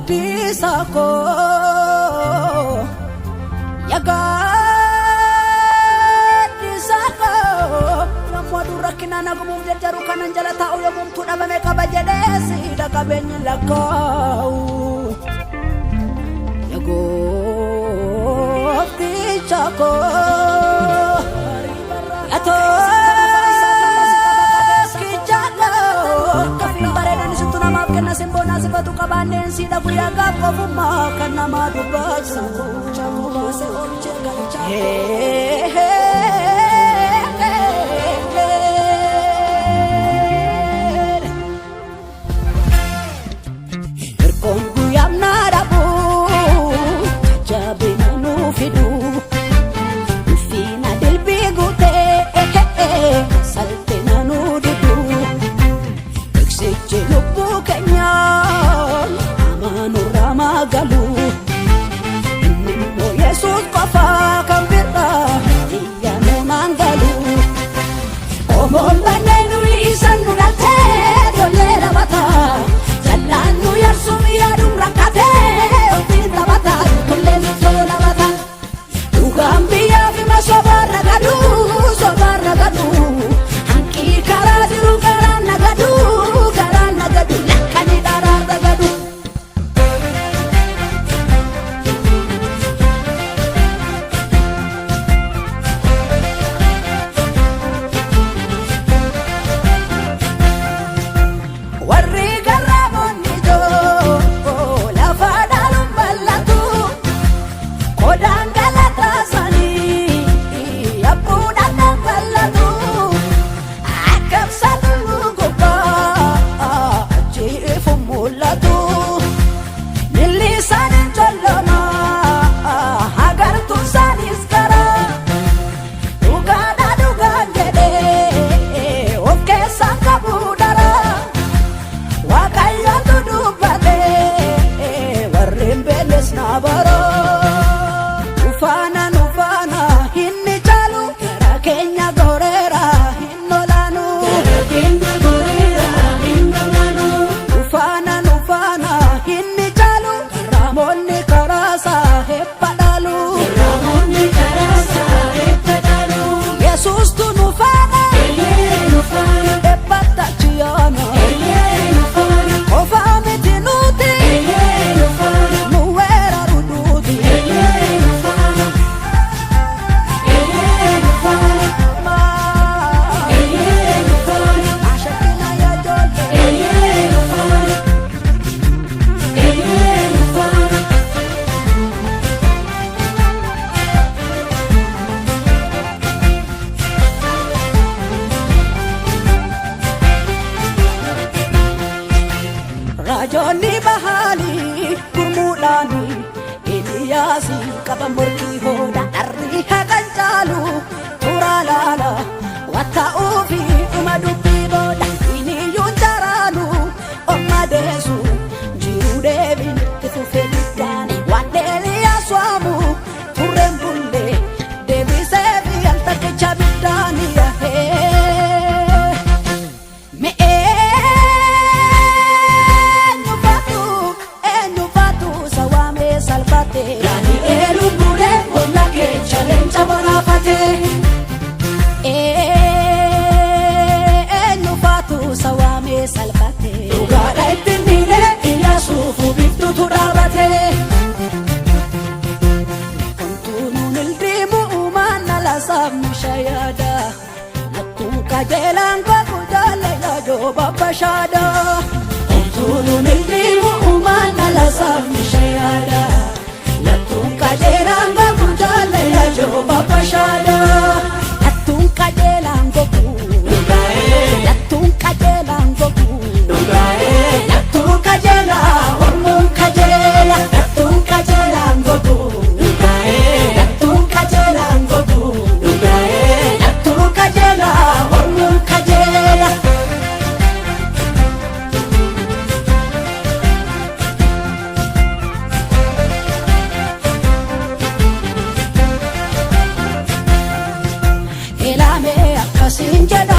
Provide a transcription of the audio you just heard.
Yagadisako Namodu rakkina nagumuuf jajjaru kanan jala taa'u yommuu dhabame qaba jedhee siidha qabeenya lakkaa'u Yagoofticha koo Yatooskicha koo Kafin bareedan isittu namaaf kenna simboonaa sifatu qabaanneen siidha guyyaa gaaf qofummaa kan namaa dubbatu Rajoonni bahanii gurmuudhaanii Eliyaasii qaba morkii hooda dharri haqan caalu turaa laala watta'uu fi dhuma dubbii booda iniyyuun jaraanu omma deessu jiruu deebiin itti fufee diddaani waan Eliyaas waamu turreen bullee deebisee fi al takkicha biddaani Salvate Ugada ittindine Iyyaasuuf biftuutu dhaabate Kontuunuun ildiimu uumaan ala sabni shayaada Nakkuun qajeelaan gogu jaalala jooba bashaada Kontuunuun ildiimu uumaan ala sabni shayaada Nakkuun qajeelaan gogu jaalala jooba bashaada Nakkuun qajeelaan gogu Nakkuun qajeelaan gogu Elame akasin jedha